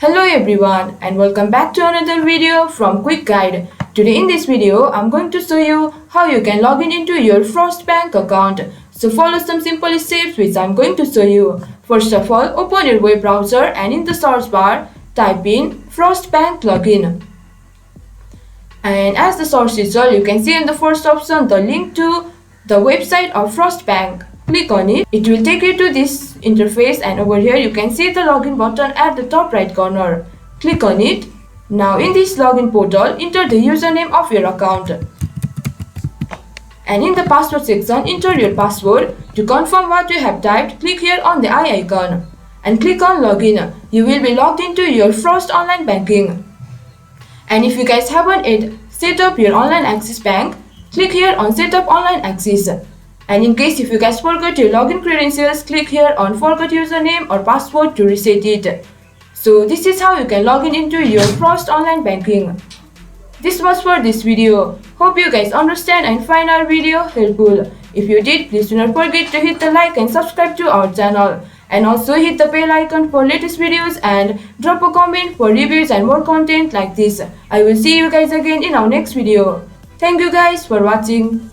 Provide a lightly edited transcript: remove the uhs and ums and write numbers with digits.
Hello everyone and welcome back to another video from Quick Guide. Today in this video, I'm going to show you how you can log in into your Frost Bank account. So follow some simple steps which I'm going to show you. First of all, open your web browser and in the search bar, type in Frost Bank Login. And as the search result, you can see in the first option the link to the website of Frost Bank. Click on it. It will take you to this interface and over here you can see the login button at the top right corner. Click on it. Now in this login portal, enter the username of your account. And in the password section, enter your password. To confirm what you have typed, click here on the eye icon and click on login. You will be logged into your Frost online banking. And if you guys haven't yet set up your online access bank, click here on set up online access. And in case if you guys forgot your login credentials, click here on forgot username or password to reset it. So this is how you can log in into your Frost online banking. This was for this video. Hope you guys understand and find our video helpful. If you did, please do not forget to hit the like and subscribe to our channel. And also hit the bell icon for latest videos and drop a comment for reviews and more content like this. I will see you guys again in our next video. Thank you guys for watching.